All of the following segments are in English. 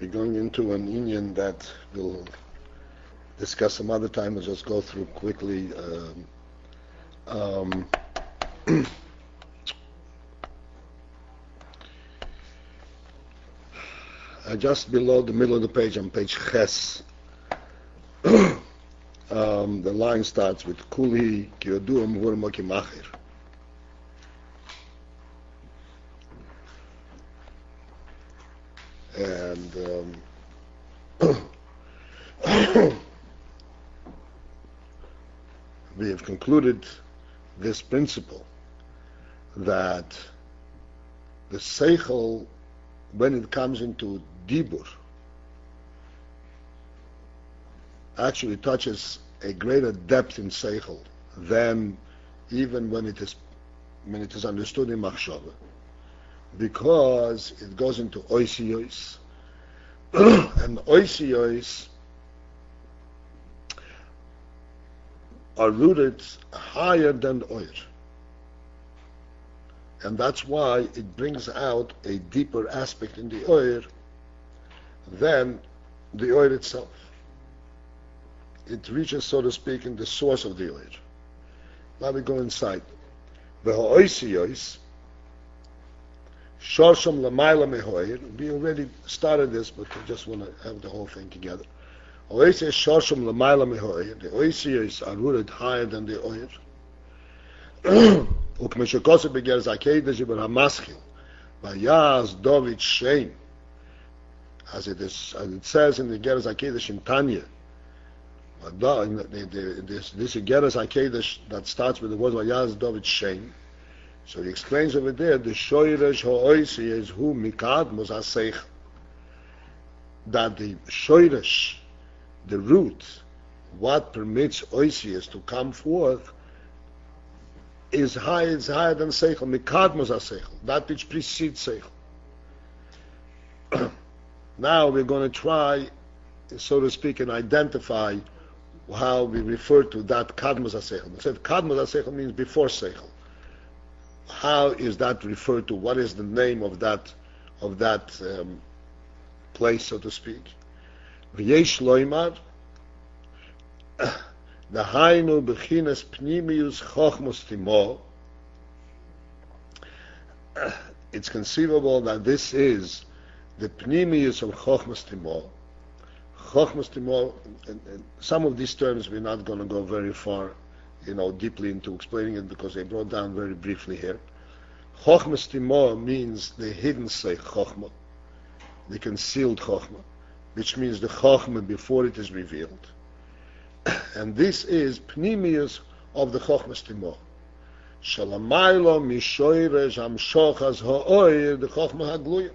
We're going into an Indian that we'll discuss some other time. We'll just go through quickly. Um, just below the middle of the page, on page Ches, the line starts with Kuli Kiyodum Hurmoki Machir. And we have concluded this principle that the seichel, when it comes into dibur, actually touches a greater depth in seichel than even when it is understood in machshava, because it goes into oisiyos, and oisiyos are rooted higher than oir. And that's why it brings out a deeper aspect in the oir than the oir itself. It reaches, so to speak, in the source of the oir. Now we go inside. The ha'oisiyos, shorsham lamayla mehoir. We already started this, but I just want to have the whole thing together. Oisiyos shorsham lamayla mehoir. The oisiyos are rooted higher than the oir. Ukmeshakoseh beger zakedesh ber hamaschil, vayaz David Shem, as it says in the Geras Hakedesh in Tanya. This Geras Hakedesh that starts with the word vayaz David Shem. So he explains over there the shoyresh ha'oisi is who mikad mos haseich, that the shoyresh, the root, what permits oisius to come forth, is higher than seichel. Mikad mos haseich, that which precedes seichel. Now we're going to try, so to speak, and identify how we refer to that kadmos haseichel. We said kadmos haseichel means before seichel. How is that referred to? What is the name of that place, so to speak? V'yesh loymar, the hainu b'chinas pnimius chochmos timo. It's conceivable that this is the pnimius of chochmos timo. Chochmos timo, and some of these terms we're not going to go very far, deeply into explaining it, because they brought down very briefly here. Chochmos timo means the hidden seich chochma, the concealed chochma, which means the chochma before it is revealed. And this is pnimius of the chochmos timo. Shalamaylo mishoyresh hamshochas ha'oir, the chochma hagluya.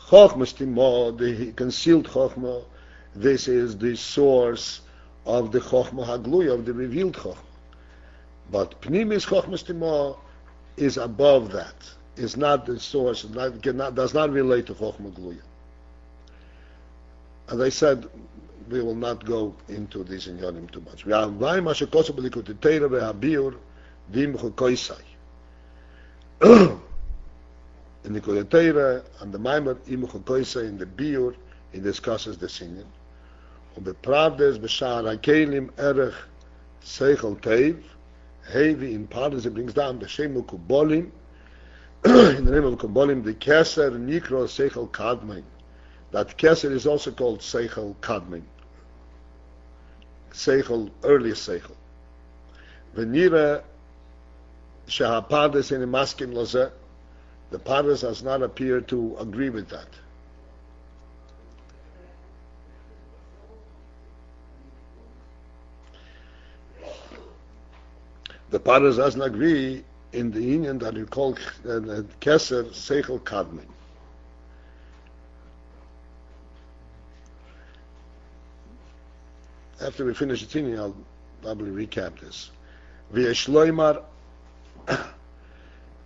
Chochmos timo, the concealed chochma, this is the source of the chochma hagluya, of the revealed chochma. But pnimis chochmos timo is above that, is not the source, does not relate to chochma gluya. As I said, we will not go into this in Yonim too much. In the Kodeteira and the Maimer Imuch Koisai in the Biur, he discusses the singing. Und bepravdes b'shar hakelim erech seichel teiv, heavy in Pardes, he brings down the Shemu Kubolim, in the name of Kubolim, the Keser Nikro Seichel Kadmon. That Keser is also called Seichel Kadmon. Seichel, early Seichel. Venira Shehapardes in the Maskim Lozeh, the Pardes does not appear to agree with that. The Pardes doesn't agree in the union that you call Keser Seichel Kadmon. After we finish the thing, I'll probably recap this. V'yesh loymar,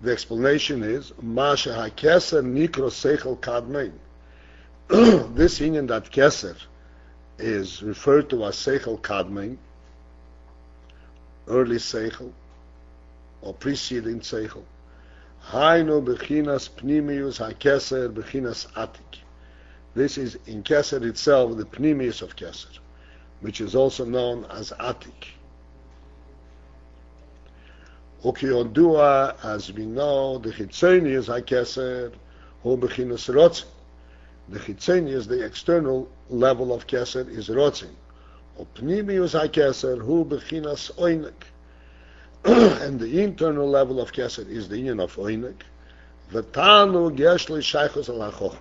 the explanation is Masha HaKeser Nikro Seichel Kadmon. This union that Keser is referred to as Seichel Kadmon, early Seichel, or preceding Seichel. Hainu bechinas pnimius hakeser bechinas atik. This is in keser itself, the pnimius of keser, which is also known as atik. Ukiodua, as we know, the chitzonius hakeser hu bechinas rotzin. The chitzonius, the external level of keser, is rotzin. Pnimius hakeser hu bechinas oinek. And the internal level of keser is the union of oinek. V'tanug yesh li shaychus ala chochma.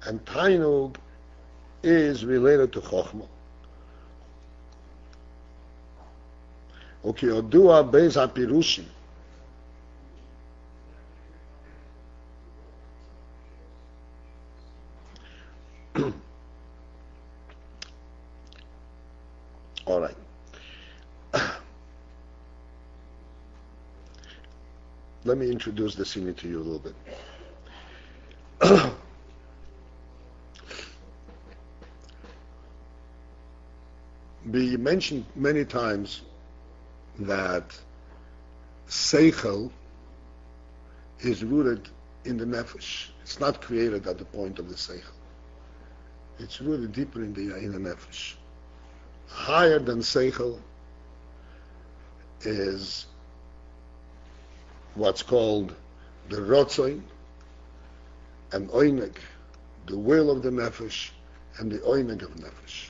And tanug is related to chochma. Ukiodua beis hapirushim. All right. Let me introduce the scene to you a little bit. We mentioned many times that seichel is rooted in the nefesh. It's not created at the point of the seichel. It's rooted deeper in the nefesh. Higher than seichel is what's called the rotzoin and oinek, the will of the nefesh and the oinek of nefesh.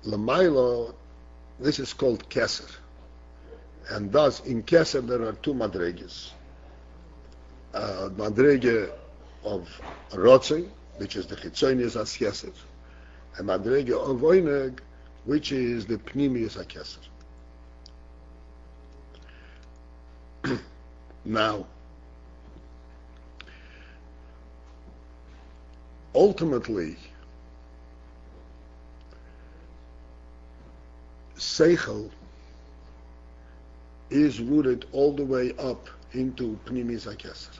Lamailo, this is called keser, and thus in keser there are two madreges. Madrege of rotzoin, which is the chitzonius as keser, and madrege of oinek, which is the pnimius as keser. Now, ultimately, seichel is rooted all the way up into pnimis hakeser.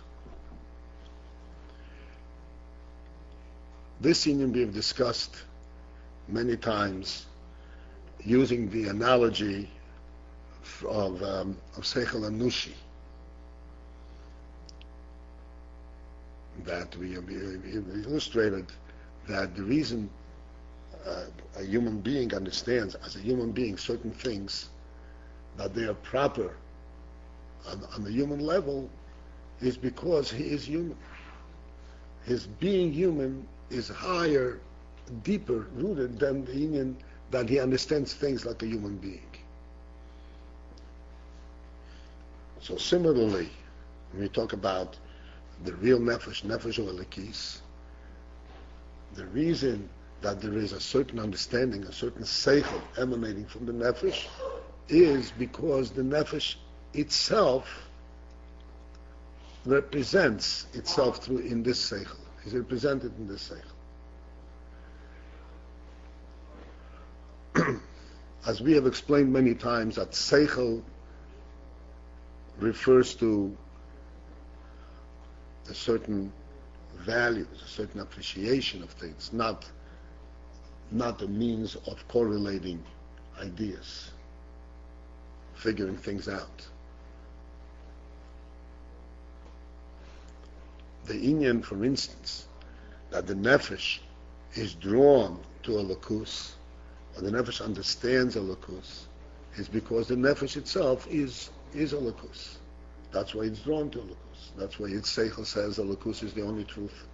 This union we have discussed many times using the analogy of seichel and nushi, that we illustrated that the reason a human being understands as a human being certain things, that they are proper on the human level, is because he is human. His being human is higher, deeper rooted than the union that he understands things like a human being. So similarly, when we talk about the real nefesh or elikis, the reason that there is a certain understanding, a certain seichel emanating from the nefesh, is because the nefesh itself represents itself through in this seichel. Is represented in this seichel. As we have explained many times, that seichel refers to a certain values, a certain appreciation of things, not a means of correlating ideas, figuring things out. The inyan, for instance, that the nefesh is drawn to a lakus, or the nefesh understands a lakus, is because the nefesh itself is a lakus. That's why it's drawn to a lakus. That's why its seichel says a lakus is the only truth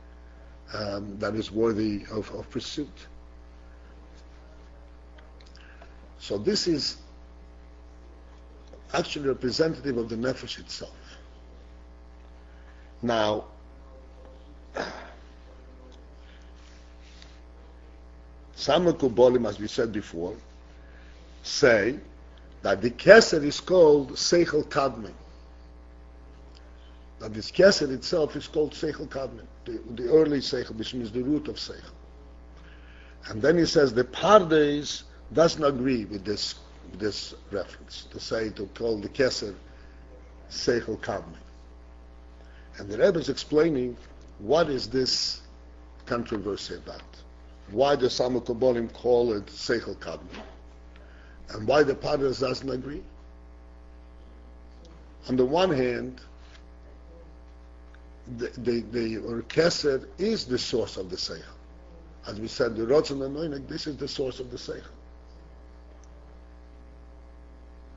that is worthy of pursuit. So this is actually representative of the nefesh itself. Now, some Kubolim, as we said before, say that the keser is called seichel kadmin. That this keser itself is called seichel kadmin, the early seichel, which means the root of seichel. And then he says the Pardes doesn't agree with this reference, to call the keser seichel kadmin. And the Rebbe is explaining what is this controversy about. Why the Samukobolim call it seichel kadmin, and why the Pardes doesn't agree. On the one hand, the Keser is the source of the Seichel. As we said, the Rotzen and Oinek, this is the source of the Seichel.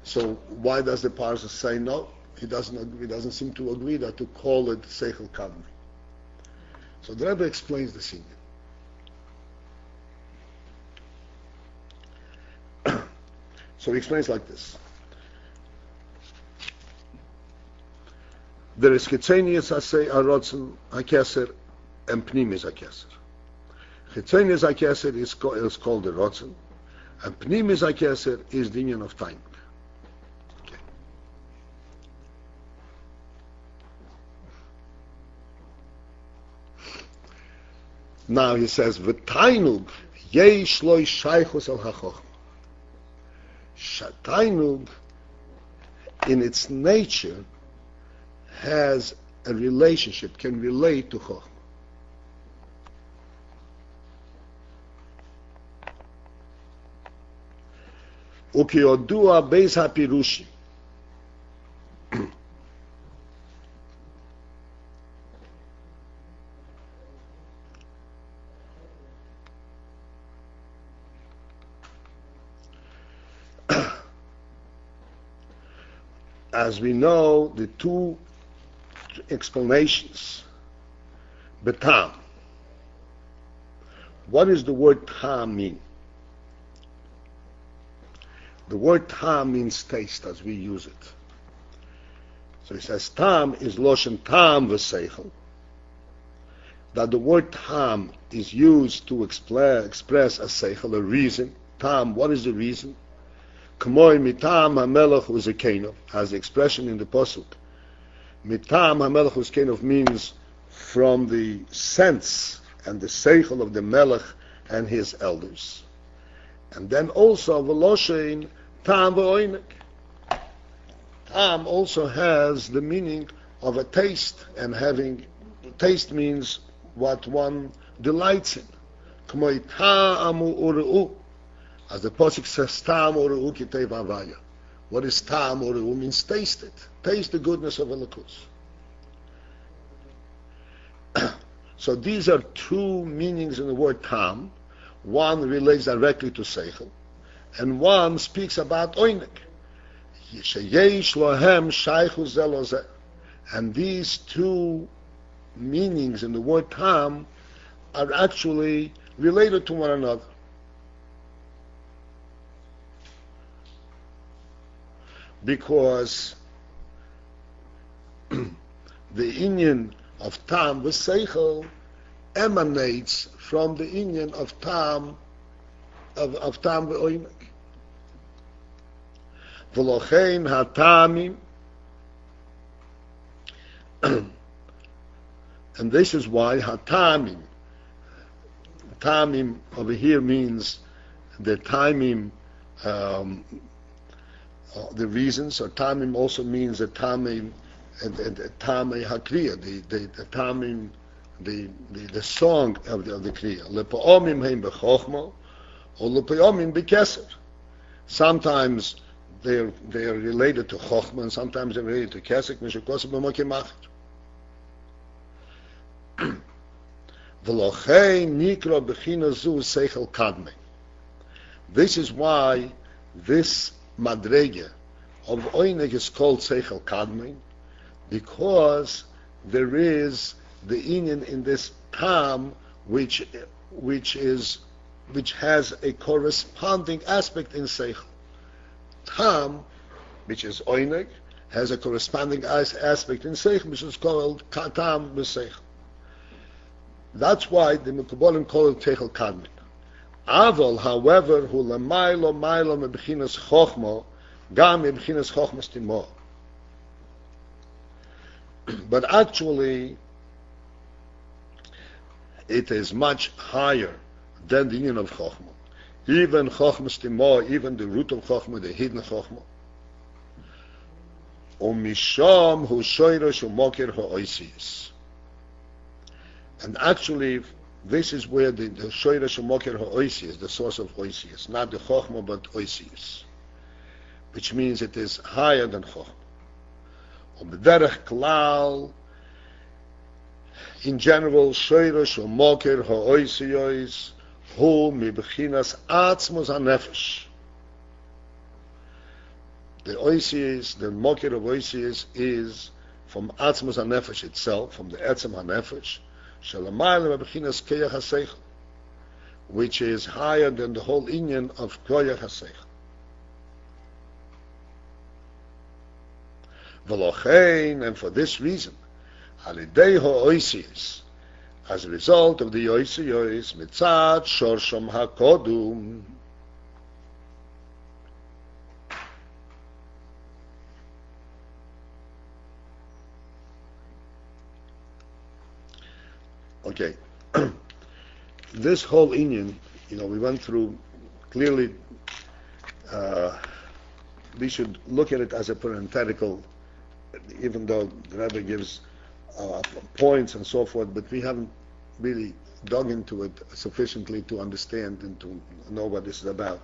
So why does the Parsa say no? He doesn't seem to agree that to call it Seichel Kadmi. So the Rebbe explains the scene. So he explains like this. There is Chitzenius Asei Arotzen HaKeser and Pnimis HaKeser. Chitzenius HaKeser is called the Rotzen, and Pnimis HaKeser is the union of time. Okay. Now he says, V'tainug yesh lo shaychus al hachochma. Tainug, in its nature, has a relationship, can relate to Chochmah. Ukiodua beis hapirushi. As we know, the two explanations, betam. What does the word tam mean? The word tam means taste as we use it. So he says tam is loshen tam v'seichel. That the word tam is used to express a seichel, a reason. Tam, what is the reason? K'moy mitam hamelech u'zekenov, has the expression in the pasuk. Mitam hamelech u'zekenov means from the sense and the seichel of the melech and his elders. And then also v'loshein tam v'oinek. Tam also has the meaning of a taste, and having taste means what one delights in. K'moy ta'amu u're'u. As the pasuk says, "Tam oru kitei v'avaya." What is tam oru? Means taste it. Taste the goodness of Elokus. So these are two meanings in the word tam. One relates directly to seichel, and one speaks about oinek. Sheyesh lohem shaychu ze lo ze. And these two meanings in the word tam are actually related to one another. Because the inyan of tam v'seichel emanates from the inyan of tam v'oimek. V'lochein hatamim, and this is why hatamim. Tamim over here means the timing. The reasons, or tamim also means the tamim and tamei hakriya, the tamim, the song of the kriya. Lepaomim heim bechokma, or lepaomim bekeser. Sometimes they are related to chokhmah, and sometimes they're related to kesek. Mishakosem b'mokimach. V'lochei nikra b'china zu seichel kadmei. This is why this madrege of oinek is called seichel kadmei, because there is the inyan in this tam which has a corresponding aspect in seichel. Tam, which is oinek, has a corresponding aspect in seichel, which is called tam b'seichel. That's why the Mekubalim call it seichel kadmei. Aval, however, hu lamaylo mebchinas chochma, gam mebchinas chochmas timo. But actually, it is much higher than the union of chochma. Even chochmas timo, even the root of chochma, the hidden chochma. Umisham hu shoyrosh umokir ha'oisiyis. And actually, this is where the shoyrosh umokir ha'oisiyis, the source of oisiyis, not the chochma but oisiyis, which means it is higher than chochma. B'derech klal, In general, Shoyrosh or Moker Ha'oisiyois Hu Mibchinas Atzmos HaNefesh. The Oisius, the Moker of Oisius is from Atzmos HaNefesh itself, from the Etzem HaNefesh, Shalamayim Mibchinas Keyach HaSeichel, which is higher than the whole inyan of Koyach HaSeichel. V'lochein, and for this reason, Alidei Ha'oisius, as a result of the Oisios, Mitzad Shorsham HaKodum, okay, this whole inyan, we went through clearly. We should look at it as a parenthetical, even though the Rebbe gives points and so forth, but we haven't really dug into it sufficiently to understand and to know what this is about.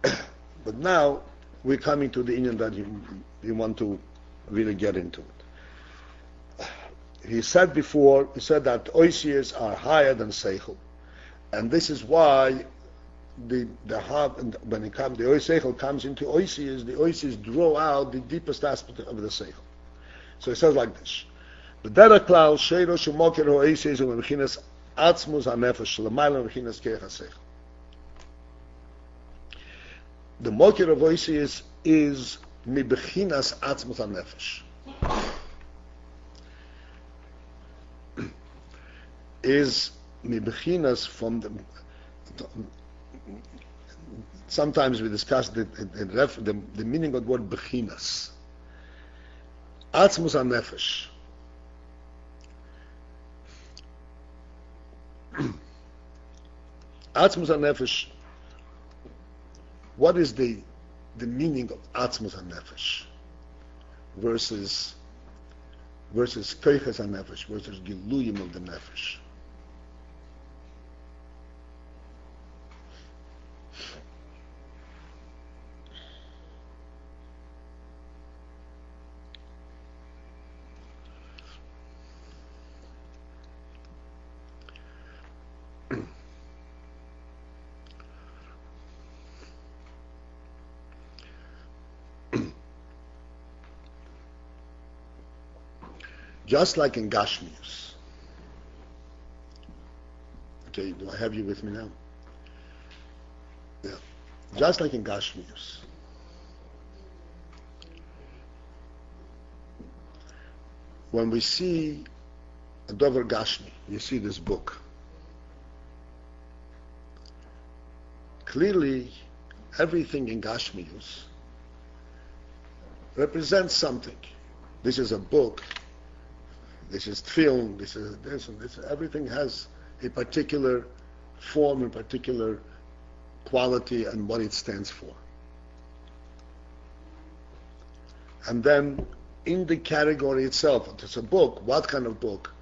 But now we're coming to the inyan that you want to really get into it. He said that Oisias are higher than Seichel, and this is why when the Seichel comes into Oisias, the Oisias draw out the deepest aspect of the Seichel. So it says like this: B'derech klal sheirosh u'moker ha'oisias u'mebchinas atzmus ha'nefesh l'mayla mebchinas keich ha'seichel. The moker of Oisias is mibchinas atzmus ha'nefesh. Is mibchinas from the. Sometimes we discuss the meaning of the word bechinas. Atzmus HaNefesh. Atzmus HaNefesh. What is the meaning of Atzmus HaNefesh versus Koiches HaNefesh, versus Giluyim of the Nefesh? Just like in Gashmius. Okay, do I have you with me now? Yeah. Just like in Gashmius. When we see a Dover Gashmi, you see this book. Clearly, everything in Gashmius represents something. This is a book. This is film, this is this, and this. Everything has a particular form and particular quality and what it stands for. And then in the category itself, it's a book, what kind of book,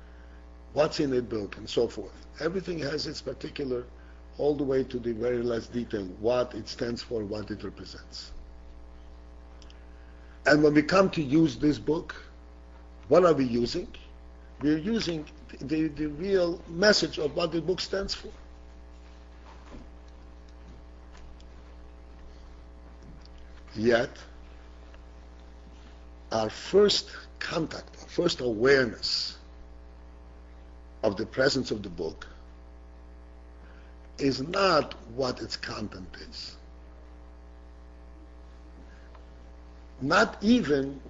what's in the book, and so forth. Everything has its particular, all the way to the very last detail, what it stands for, what it represents. And when we come to use this book, what are we using? We're using the real message of what the book stands for. Yet, our first contact, our first awareness of the presence of the book is not what its content is. Not even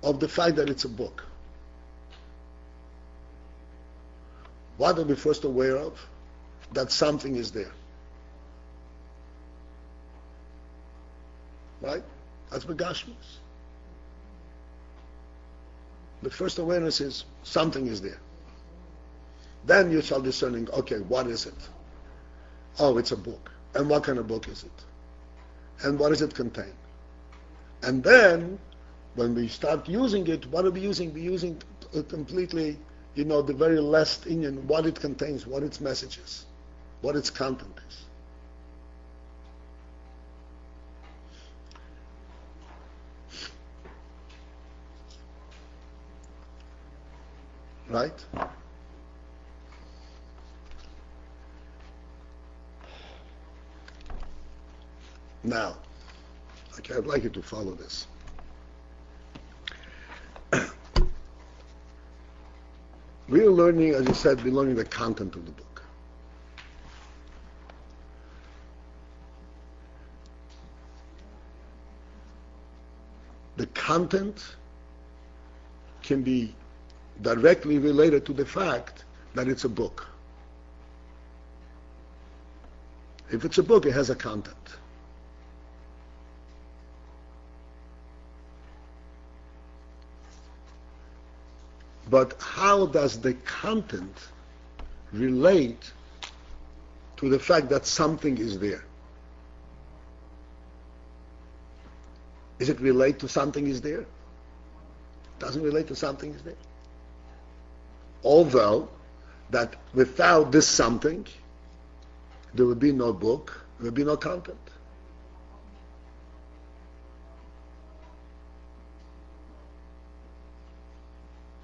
of the fact that it's a book. What are we first aware of? That something is there. Right? That's Begashmis. The first awareness is something is there. Then you start discerning, okay, what is it? Oh, it's a book. And what kind of book is it? And what does it contain? And then, when we start using it, what are we using? We're using completely, the very last Indian, what it contains, what its message is, what its content is. Right? Now, okay, I'd like you to follow this. We're learning, as you said, we're learning the content of the book. The content can be directly related to the fact that it's a book. If it's a book, it has a content. But how does the content relate to the fact that something is there? Does it relate to something is there? Doesn't relate to something is there. Although that without this something, there would be no book, there would be no content.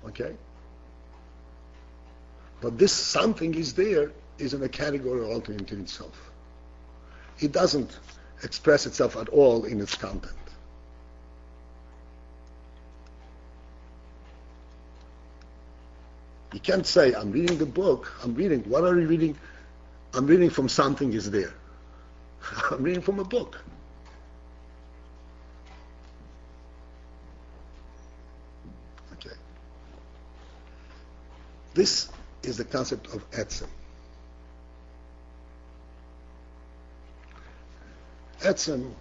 Okay? But this something is there is in a category all into itself. It doesn't express itself at all in its content. You can't say, I'm reading the book, what are you reading? I'm reading from something is there. I'm reading from a book. Okay. This is the concept of etzem. Etzem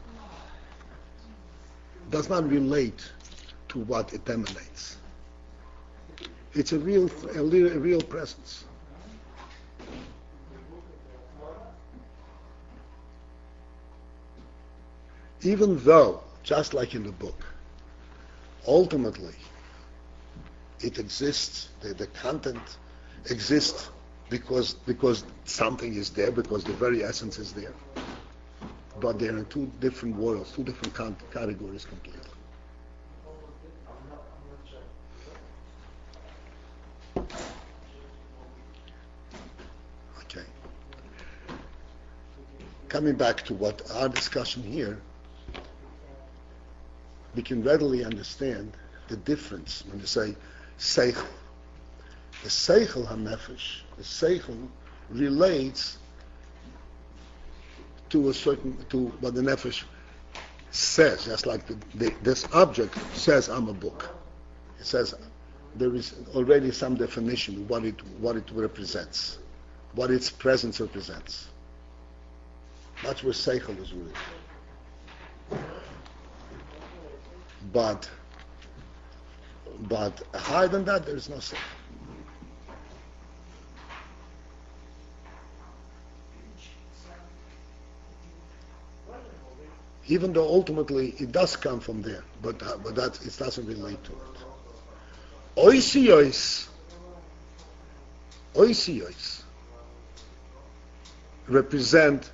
does not relate to what it emanates. It's a real presence. Even though, just like in the book, ultimately it exists, the content exists because something is there, because the very essence is there. But they're in two different worlds, two different categories completely. Okay. Coming back to what our discussion here, we can readily understand the difference when you say seichel. The seichel hanefesh, the seichel relates to what the nefesh says, just like this object says, I'm a book. It says there is already some definition of what it represents, what its presence represents. That's where seichel is rooted. But higher than that, there is no seichel. Even though ultimately it does come from there, but that it doesn't relate to it. Oisiyos represent,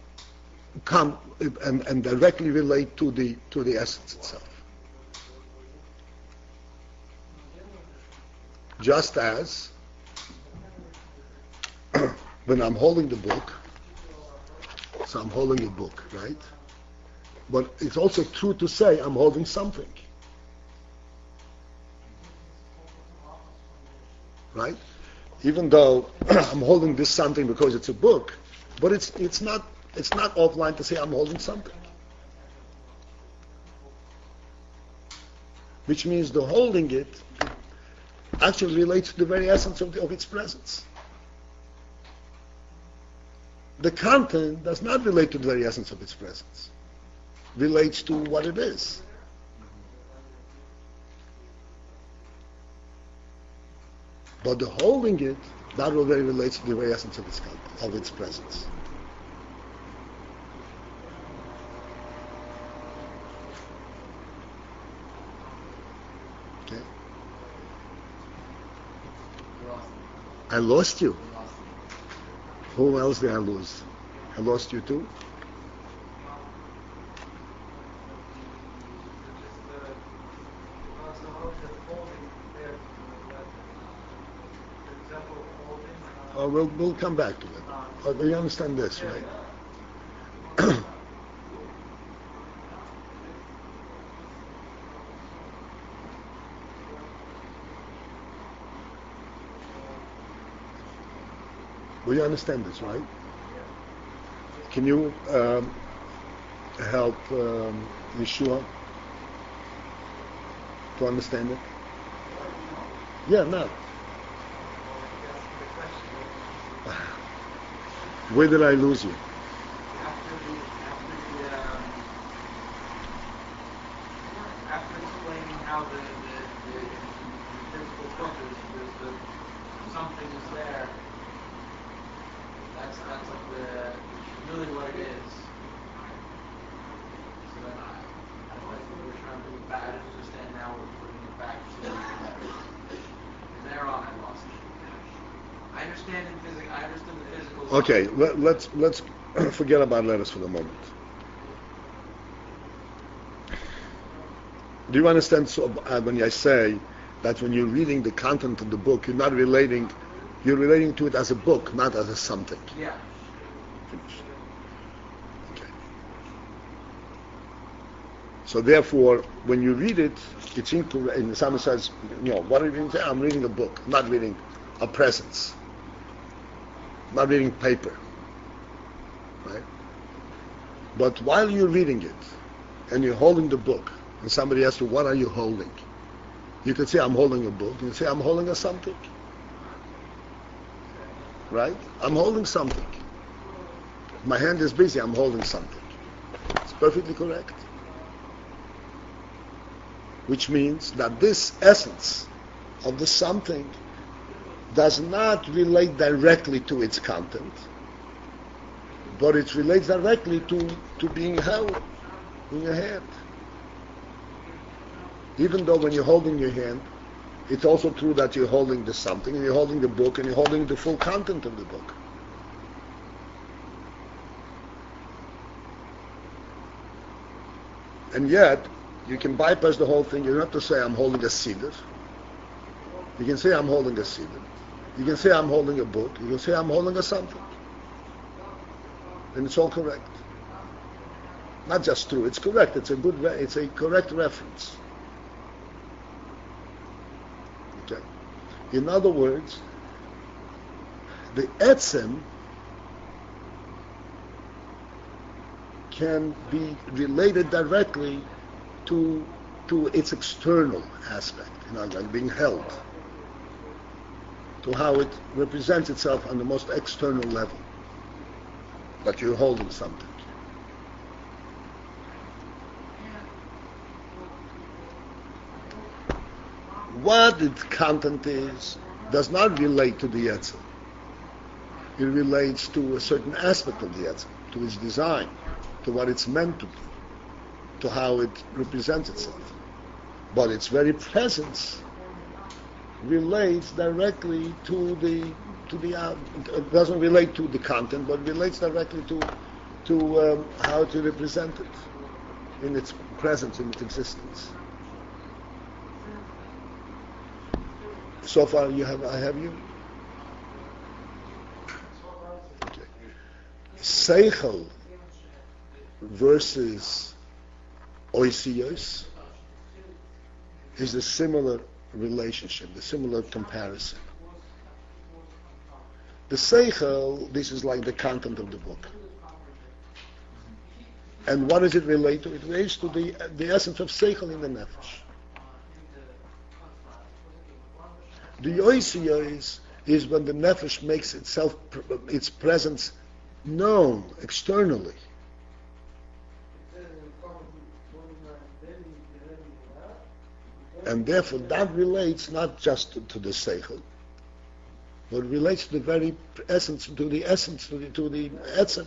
come and directly relate to the essence itself. Just as when I'm holding the book, so I'm holding a book, right? But it's also true to say I'm holding something. Right? Even though I'm holding this something because it's a book, but it's not offline to say I'm holding something. Which means the holding it actually relates to the very essence of its presence. The content does not relate to the very essence of its presence. Relates to what it is. But the holding it, that already relates to the very essence of its content, of its presence. Okay? I lost you. Who else did I lose? I lost you too? Oh, we'll come back to it. But you understand this, right? Well, you understand this, right? Can you help Yeshua to understand it? Yeah, no. Where did I lose you? After explaining how the physical book is something is there, that's like really what it is. So then I like we're trying to move back. I didn't understand now we're putting it back to the letter. And there on I lost it. I understand in physics. I understood the physical. Okay, let's forget about letters for the moment. Do you understand? So when I say that when you're reading the content of the book, you're relating to it as a book, not as a something. Yeah. Finished. Okay. So therefore, when you read it, it's incorrect. And someone says, what are you reading? I'm reading a book, not reading a presence, not reading paper, right? But while you're reading it, and you're holding the book, and somebody asks you, what are you holding? You can say, I'm holding a book. You can say, I'm holding a something. Right? I'm holding something. My hand is busy, I'm holding something. It's perfectly correct. Which means that this essence of the something does not relate directly to its content, but it relates directly to being held in your hand. Even though when you're holding your hand, it's also true that you're holding the something, and you're holding the book, and you're holding the full content of the book. And yet, you can bypass the whole thing. You don't have to say, I'm holding a cedar. You can say, I'm holding a cedar. You can say, I'm holding a book. You can say, I'm holding a something. And it's all correct. Not just true, it's correct. It's a correct reference. Okay. In other words, the etzem can be related directly to its external aspect, like being held, to how it represents itself on the most external level, that you're holding something. What its content is does not relate to the etzem. It relates to a certain aspect of the etzem, to its design, to what it's meant to be, to how it represents itself. But its very presence relates directly to the it doesn't relate to the content, but relates directly to how to represent it in its presence, in its existence. So far, I have you. Okay. Seichel versus oisios is a similar relationship, a similar comparison. The seichel, this is like the content of the book. And what does it relate to? It relates to the essence of seichel in the nefesh. The oisios is when the nefesh makes its presence known externally. And therefore that relates not just to the seichel, but relates to the very essence, to the etzem.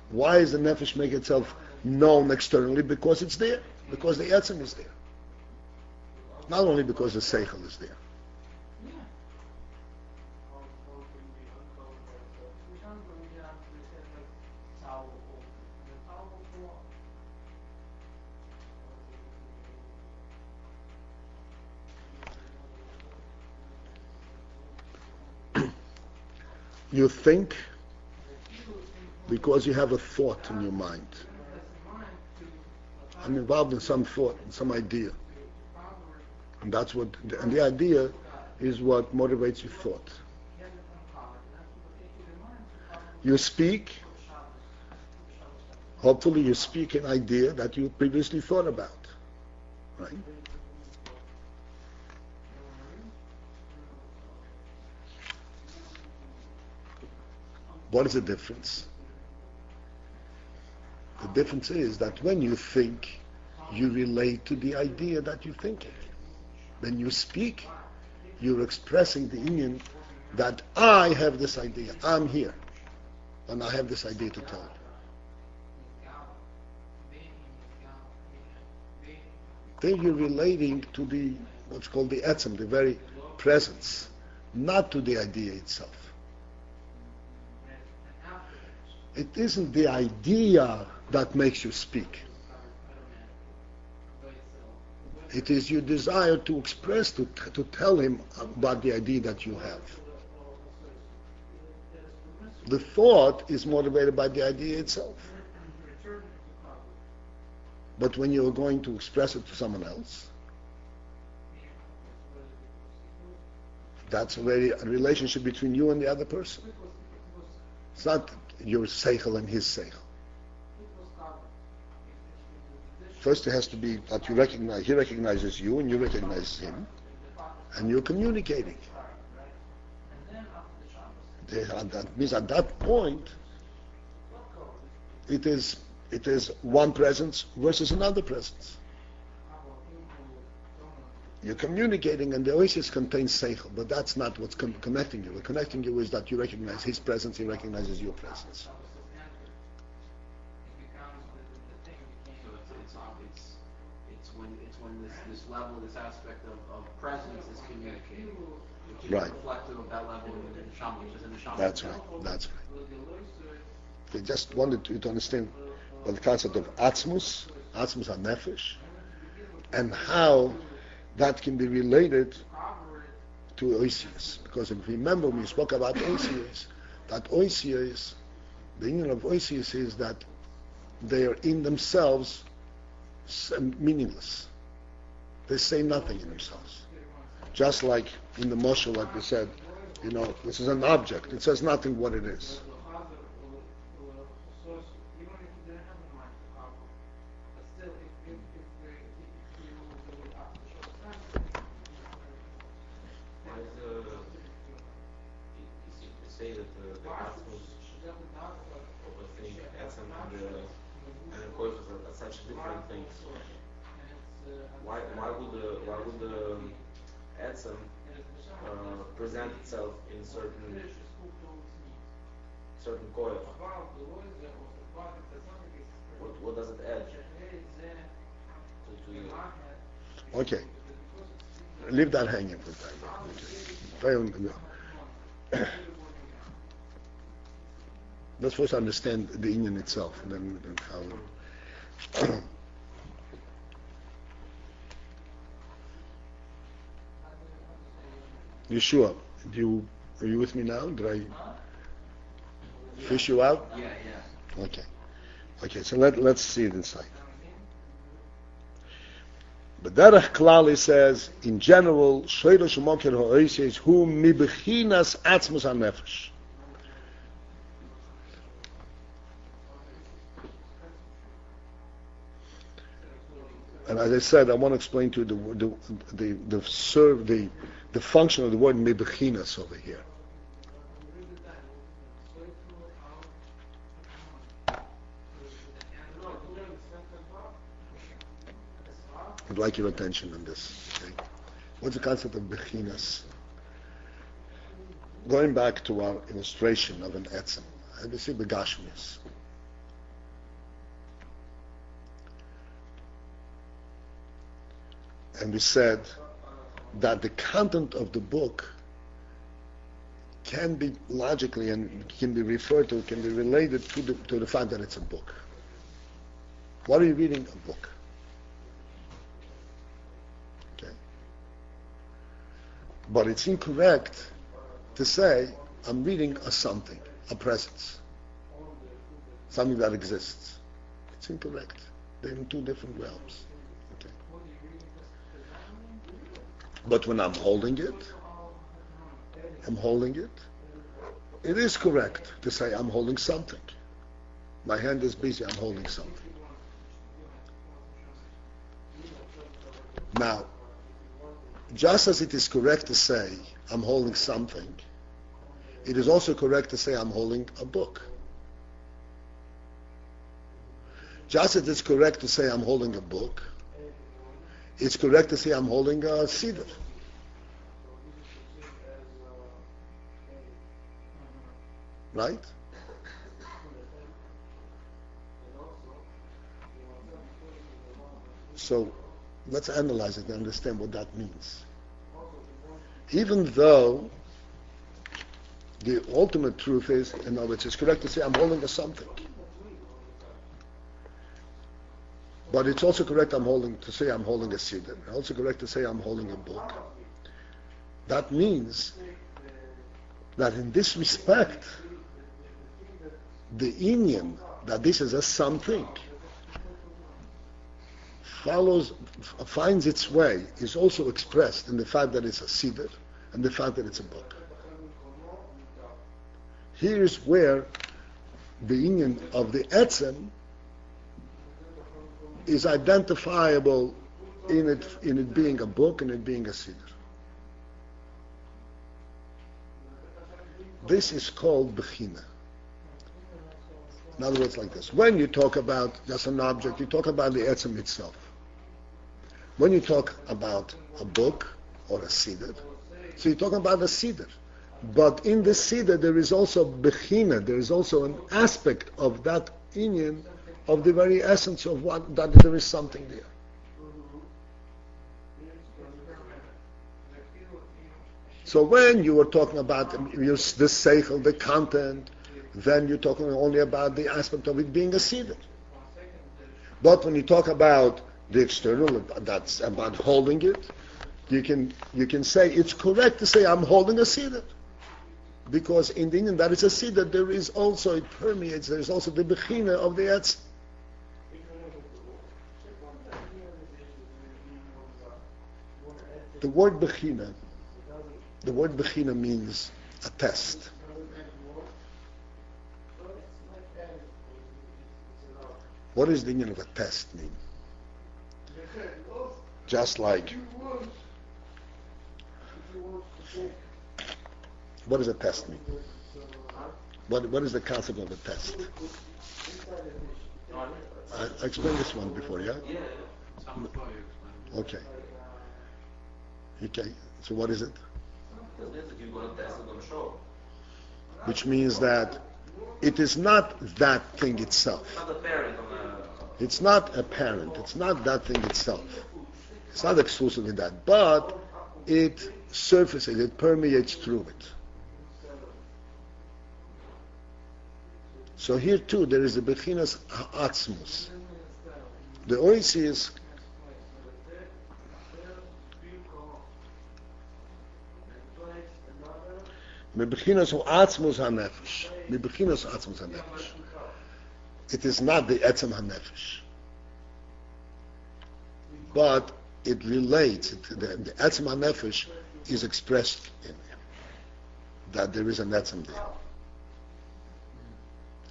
Why is the nefesh make itself known externally? Because it's there. Because the etzem is there. Not only because the seichel is there. You think because you have a thought in your mind. I'm involved in some thought, in some idea. And that's what, and the idea is what motivates your thought. You speak, hopefully you speak an idea that you previously thought about, right? What is the difference? The difference is that when you think, you relate to the idea that you're thinking. When you speak, you're expressing the union that I have this idea, I'm here, and I have this idea to tell you. Then you're relating to the, what's called the etzem, the very presence, not to the idea itself. It isn't the idea that makes you speak. It is your desire to express, to tell him about the idea that you have. The thought is motivated by the idea itself. But when you're going to express it to someone else, that's already a relationship between you and the other person. It's not your seichel and his seichel. First it has to be that you recognize, he recognizes you and you recognize him, and you're communicating. That means at that point, it is one presence versus another presence. You're communicating, and the oasis contains seichel, but that's not what's connecting you. What connecting you is that you recognize his presence, he recognizes your presence. It's when this level, this aspect of presence is communicated, which is right. reflective of that level in the neshama, which is in the neshama. That's right. That's right. They just wanted you to understand what the concept of atzmus nefesh, and how that can be related to oisius. Because if you remember, when we spoke about oisius, that oisius, the union of oisius is that they are in themselves meaningless. They say nothing in themselves. Just like in the Moshe, like we said, this is an object. It says nothing what it is. Say that the atmos of a thing, etzem, and of course are such different things. Why would the etzem present itself in certain coil? What does it add to you? Okay. Leave that hanging for time. Okay. Let's first understand the Indian itself, and then how. Yeshua, are you with me now? Did I fish you out? Yeah. Okay. So let's see it inside. But Derech Klali says, in general, Shoyrosh Moker Ha'oisius Hu Mibechinas Atzmus HaNefesh. And as I said, I want to explain to you the function of the word Mibechinas over here. I'd like your attention on this. Okay? What's the concept of Bechinas? Going back to our illustration of an etzem, and we see Begashmias. And we said that the content of the book can be logically and can be referred to, can be related to the fact that it's a book. What are you reading? A book. Okay. But it's incorrect to say I'm reading a something, a presence, something that exists. It's incorrect. They're in two different realms. Okay. But when I'm holding it, it is correct to say I'm holding something. My hand is busy, I'm holding something. Now, just as it is correct to say I'm holding something, it is also correct to say I'm holding a book. Just as it's correct to say I'm holding a book, it's correct to say I'm holding a cedar. Right? So let's analyze it and understand what that means. Even though the ultimate truth is, in other words, it's correct to say I'm holding a something. But it's also correct to say I'm holding a cedar. It's also correct to say I'm holding a book. That means that in this respect, the inyan that this is a something finds its way, is also expressed in the fact that it's a cedar and the fact that it's a book. Here's where the inyan of the etzem is identifiable in it being a book and it being a cedar. This is called bechina. In other words, like this. When you talk about just an object, you talk about the etzem itself. When you talk about a book or a cedar, so you're talking about a cedar. But in the cedar there is also bechina, there is also an aspect of that inyan, of the very essence of what, that there is something there. So when you were talking about the seichel, the content, then you're talking only about the aspect of it being a cedar. But when you talk about the external, that's about holding it, you can say it's correct to say I'm holding a cedar. Because in the Indian that is a cedar, there is also, it permeates, there is also the bechina of the etz. The word bechina means a test. What does the meaning of a test mean? Just like, what does a test mean? What is the concept of a test? I explained this one before, yeah? Okay. Okay, so what is it? Which means that it is not that thing itself. It's not apparent. It's not that thing itself. It's not exclusively that. But it surfaces, it permeates through it. So here too, there is the bechinas ha'atzmus. The ois is mebechinas ha'atzmus ha'nefesh. Mebechinas ha'atzmus ha'nefesh. It is not the etzem ha'nefesh, but it relates. The etzem ha'nefesh is expressed in that there is an etzem there,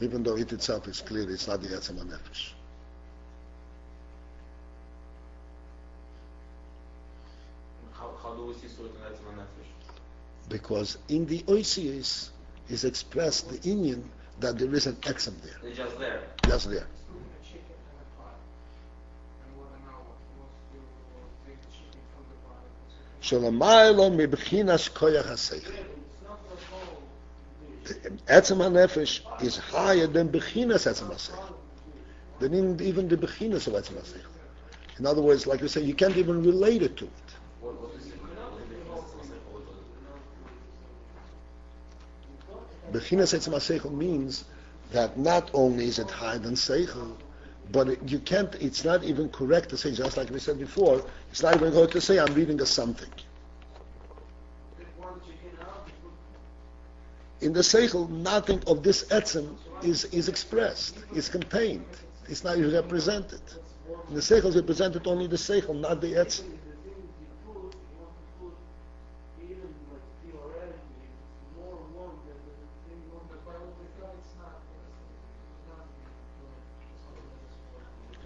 even though it itself is clear. It's not the etzem ha'nefesh. How do we see Surat and etzem ha'nefesh? Because in the oisius is expressed the inyan that there is an etzem there. They're just there. Just there. Shalamaylo mibchinas koyach haseichel. Etzem HaNefesh is higher than bechinas etzem haseichel. Than even the bechinas of etzem haseichel. In other words, like you say, you can't even relate it to it. Bechinas etzem haseichel means that not only is it higher than seichel, but you can't. It's not even correct to say, just like we said before. It's not even correct to say I'm reading a something. In the seichel, nothing of this etzem is expressed, is contained. It's not represented. In the seichel is represented only the seichel, not the etzem.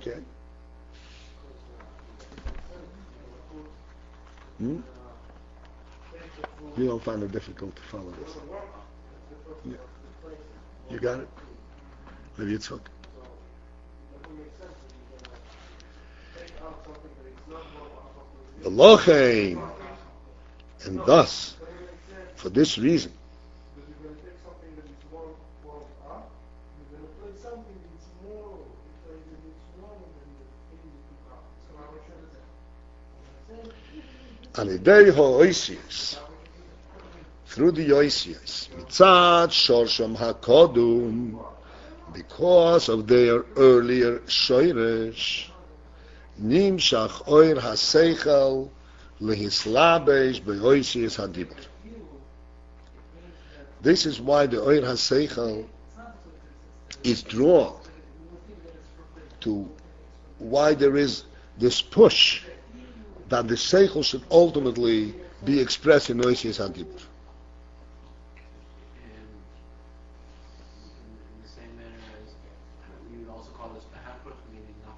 Okay. You don't find it difficult to follow this. Yeah. You got it? Maybe it's hook. And thus, for this reason, through the Oisius, mitzad shorsham hakodum, because of their earlier shoyresh, nimshach oir haseichel lehislabesh beoisius hadibur. This is why the oir haseichel is drawn to why there is this push that the seichel should ultimately be expressed in oisius hadibur.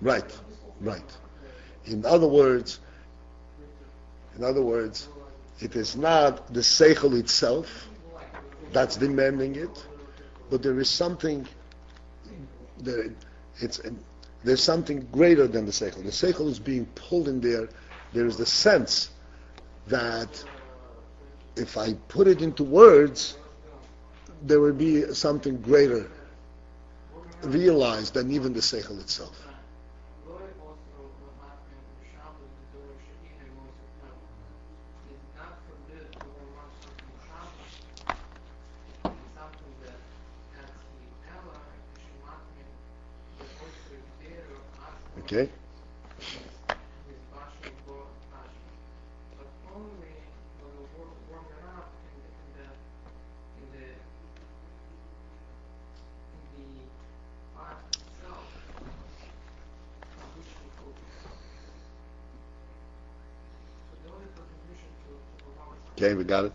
Right. In other words, it is not the seichel itself that's demanding it, but there is something. There's something greater than the seichel. The seichel is being pulled in there. There is the sense that if I put it into words, there will be something greater realized than even the seichel itself. Okay. Okay, we got it.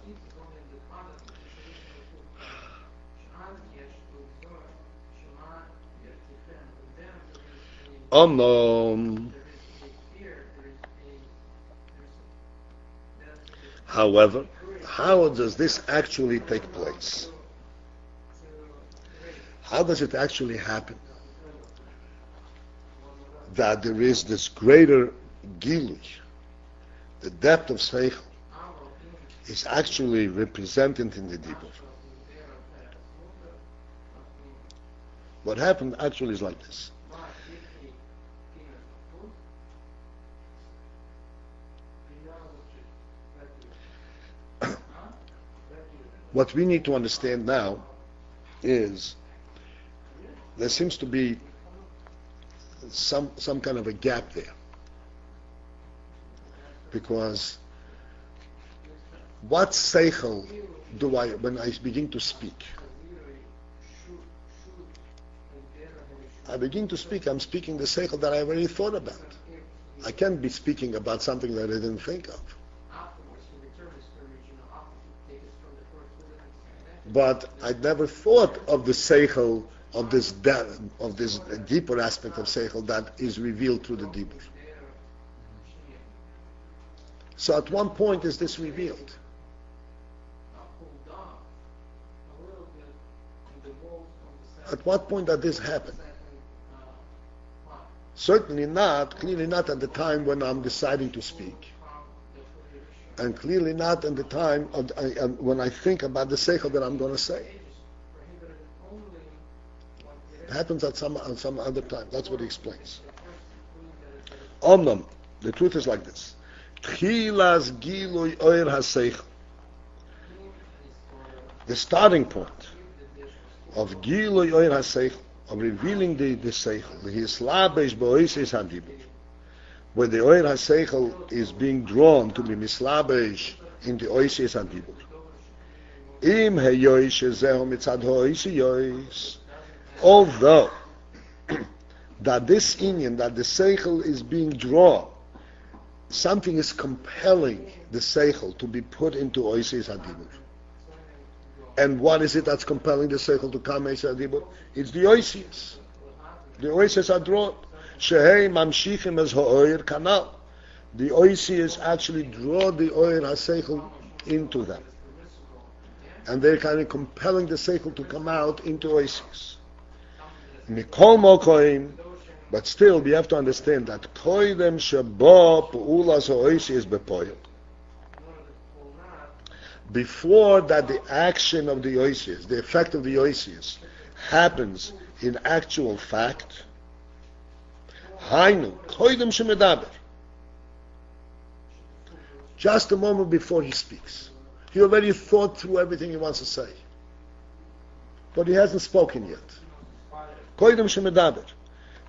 However, how does this actually take place? How does it actually happen that there is this greater gilui, the depth of seichel, is actually represented in the dibur? What happened actually is like this. What we need to understand now is there seems to be some kind of a gap there, because what seichel do I, when I begin to speak? I'm speaking the seichel that I already thought about. I can't be speaking about something that I didn't think of. But I never thought of the seichel of this deeper aspect of seichel that is revealed through the dibur. So at one point is this revealed? At what point did this happen? Certainly not, clearly not at the time when I'm deciding to speak. And clearly not at the time when I think about the seichel that I'm going to say. It happens at some other time. That's what he explains. Omnam, the truth is like this. Tchilas gilui oir haseichel. The starting point of gilui oir haseichel, of revealing the seichel, the hislabesh bo'osis hadibur, where the oir haseichel is being drawn to be mislabesh in the oisis hadibur, Im heyoish zehu mitzad hoish, although that this inyan, that the seichel is being drawn, something is compelling the seichel to be put into oisis hadibur. And what is it that's compelling the seichel to come oisis hadibur? It's the oisis. The oisis are drawn. Shehei mamshichim as ha'oir kanal. The oisis actually draw the oir ha-seichel into them. And they're kind of compelling the seichel to come out into oisis. Mikol mokoim, but still we have to understand that koidem sheba pu'ulas ha'oisis bepoil. Before that the action of the oisis, the effect of the oisis, happens in actual fact, hainu, koidem shemedaber. Just a moment before he speaks. He already thought through everything he wants to say. But he hasn't spoken yet. Koidem shemedaber.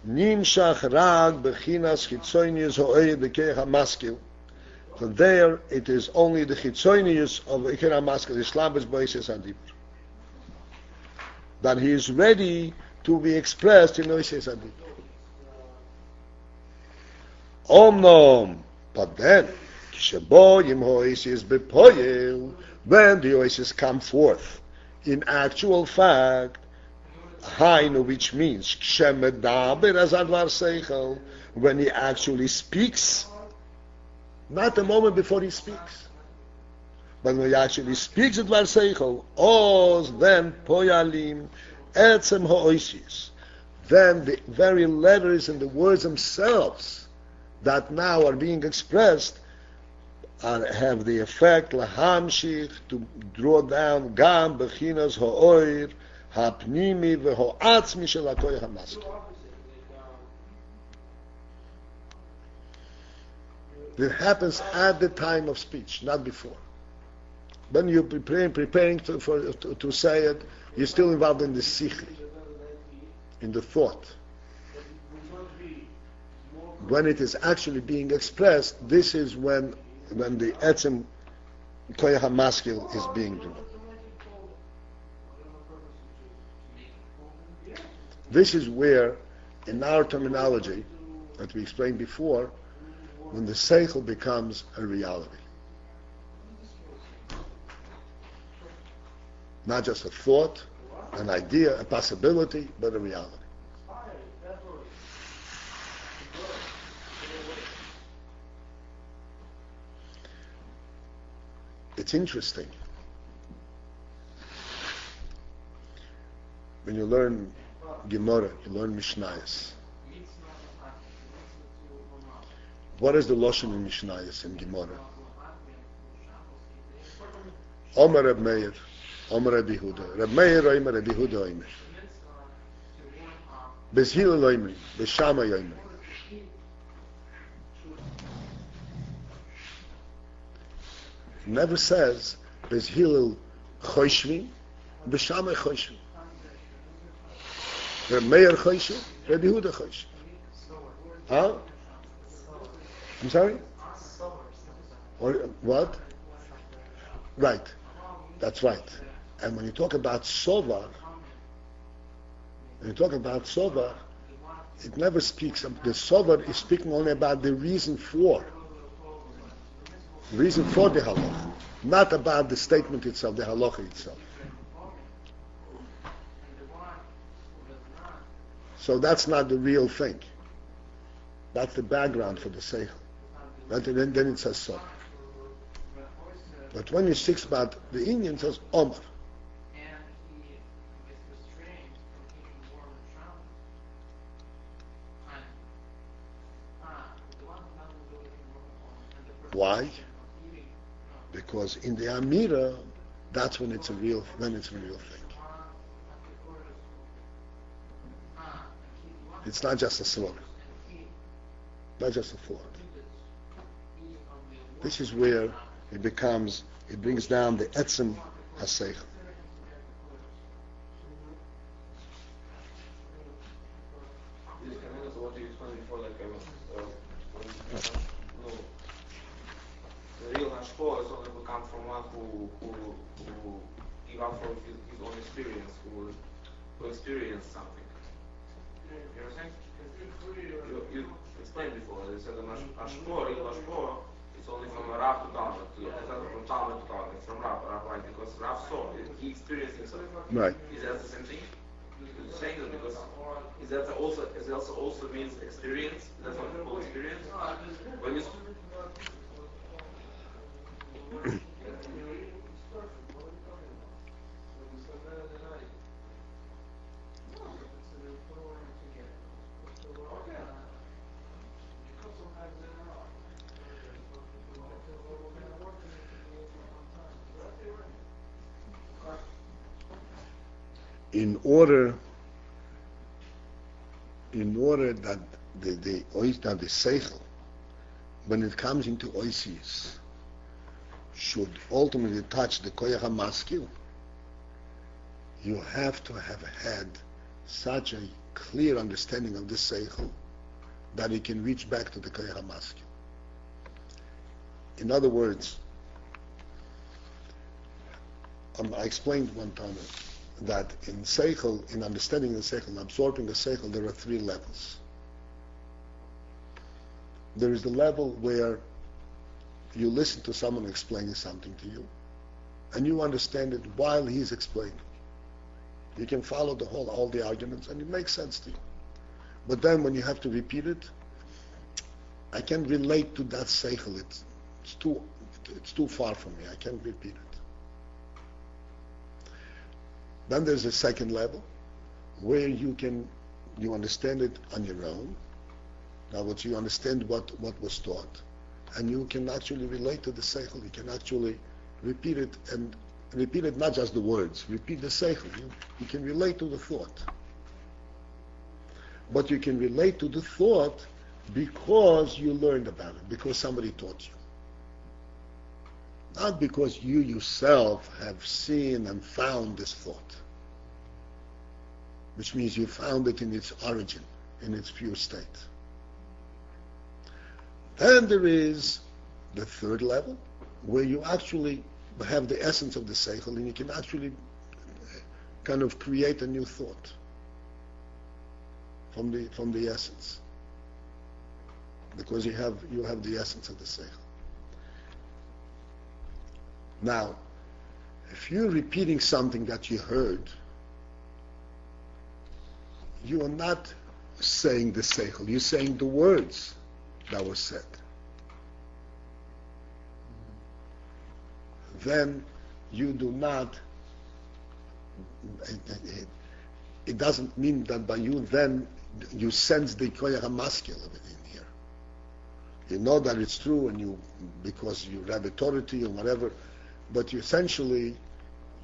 Nimshach rag bechinas chitzoinius ho'oid bekeich hamaskil. So there it is only the chitzoinius of bekeich hamaskil, the shlabes boises adibur, that he is ready to be expressed in oises adibur. Omnom, but then when the oasis come forth, in actual fact, hainu, which means when he actually speaks, not the moment before he speaks, but when he actually speaks at var seichel, then poyalim etzem ha'oisis, then the very letters and the words themselves that now are being expressed have the effect lahamshich, to draw down gam bechinas ha'oir ha'pnimi v'ho'atzmi shel ha'koyach ha'maskil. It happens at the time of speech, not before. When you're preparing to say it, you're still involved in the sichi, in the thought. When it is actually being expressed, this is when the etzem koyach hamaskil is being drawn. This is where, in our terminology, that we explained before, when the seichel becomes a reality. Not just a thought, an idea, a possibility, but a reality. It's interesting. When you learn Gemara, you learn Mishnayos. What is the Lashon in Mishnayos in Gemara? Omer Reb Meir, Omer Reb Yehuda. Reb Meir oimer, Reb Yehuda oimer. Bez Hillel oimer, Bez Shammai oimer. Never says Bez Hillel choshvi, Bez Shammai choshvi. Reb Meir choshvi, Reb Yehuda choshvi. Huh? I'm sorry? Or what? Right. That's right. And when you talk about sovar, it never speaks of the sovar is speaking only about the reason for the halacha, not about the statement itself, the halacha itself. So that's not the real thing. That's the background for the seichel. Then it says so. But when you speak about the Indian, it says Omar. Why? Because in the Amira, that's when it's a real thing. It's not just a slogan, not just a thought. This is where it brings down the etzem haseichel. What you explained before, the real hashpah is only will come from one who out from his own experience, who experienced something. You know what I'm saying? You explained before. You said Ashpor, it's only from Rav to Talmud. It's not from Talmud to Talmud. It's from Rav. Why? Because Rav saw it. He experienced himself. Right. Is that the same thing? You're saying that because is that also means experience? That's what we call experience. When you in order that the seichel, when it comes into oisius, should ultimately touch the koyach hamaskil, you have to have had such a clear understanding of the seichel that it can reach back to the koyach hamaskil. In other words, I explained one time that in seichel, in understanding the seichel, in absorbing the seichel, there are three levels. There is the level where you listen to someone explaining something to you, and you understand it while he's explaining. You can follow all the arguments, and it makes sense to you. But then when you have to repeat it, I can't relate to that seichel. It's too far from me. I can't repeat it. Then there's a second level where you understand it on your own. Now, what you understand what was taught, and you can actually relate to the seichel. You can actually repeat it, and repeat it not just the words. Repeat the seichel. You can relate to the thought, but you can relate to the thought because you learned about it, because somebody taught you. Not because you yourself have seen and found this thought, which means you found it in its origin, in its pure state. Then there is the third level, where you actually have the essence of the seichel, and you can actually kind of create a new thought from the essence, because you have the essence of the seichel. Now, if you're repeating something that you heard, you are not saying the seichel, you're saying the words that were said. Then you do not, it doesn't mean that by you then you sense the koyach hamaskil of it in here. You know that it's true, and because you have authority or whatever, but you essentially,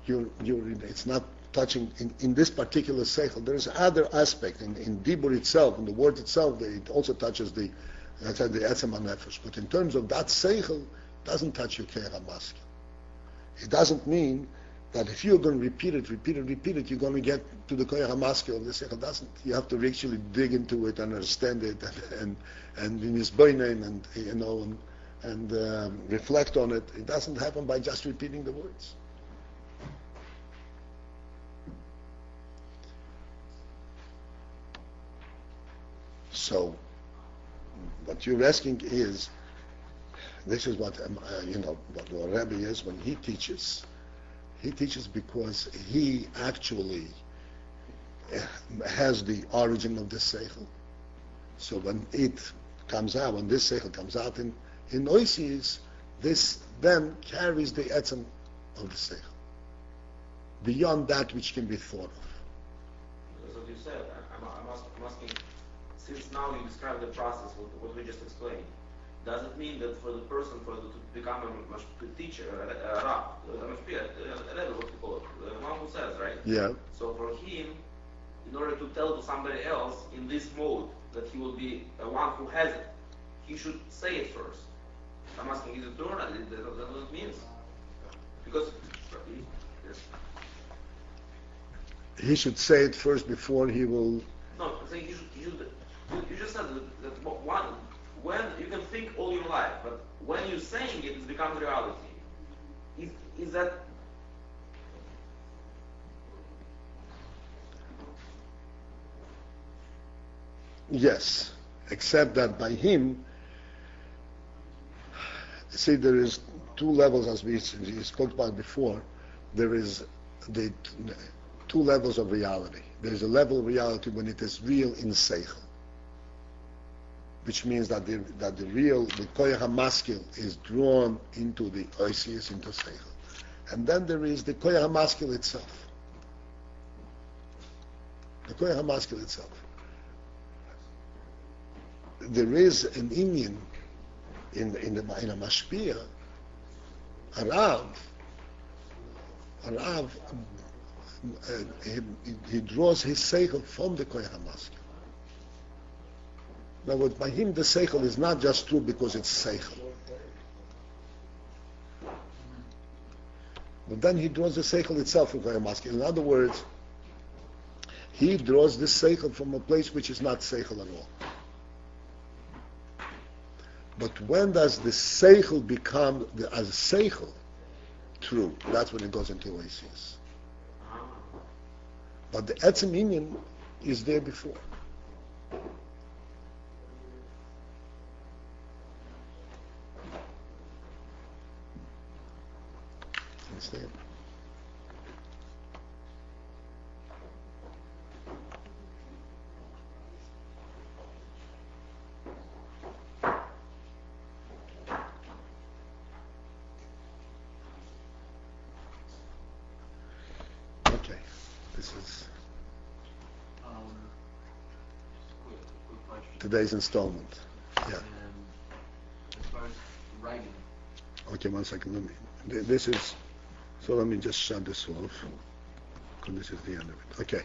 it's not touching in this particular seichel. There is other aspect in dibur itself, in the word itself, it also touches the etzem hanefesh. But in terms of that seichel, it doesn't touch your koyach hamaskil. It doesn't mean that if you're going to repeat it, you're going to get to the koyach hamaskil of the seichel. It doesn't. You have to actually dig into it and understand it, and in his boinen, and reflect on it. It doesn't happen by just repeating the words. So, what you're asking is, this is what what the Rebbe is when he teaches. He teaches because he actually has the origin of the seichel. So when it comes out, when this seichel comes out in oisius, this then carries the etzem of the seichel beyond that which can be thought of. As you said, I'm asking, since now you describe the process, what we just explained, does it mean that for the person to become a teacher, a rab, a rebbe, what you call it, the one who says, right? Yeah. So for him, in order to tell to somebody else in this mode that he will be the one who has it, he should say it first. I'm asking, is it true or not? Is that what it means? Because he should say it first before he will. No, I'm saying you just said that when you can think all your life, but when you're saying it, it becomes reality. Is that Yes, except that by him, see, there is two levels, as we spoke about before. There is the two levels of reality. There is a level of reality when it is real in seichel, which means that the koyach hamaskil is drawn into the oisius, into seichel, and then there is the koyach hamaskil itself. The koyach hamaskil itself. There is an Indian in a mashpia, a Rav, he draws his seichel from the koyach hamaskil. Now, by him, the seichel is not just true because it's seichel. But then he draws the seichel itself from koyach hamaskil. In other words, he draws the seichel from a place which is not seichel at all. But when does the seichel become as seichel true? That's when it goes into oasis. But the etzem inyan is there before. Understand? Today's installment. Yeah. As far as writing. Okay, 1 second. This is. So let me just shut this off. Because this is the end of it. Okay.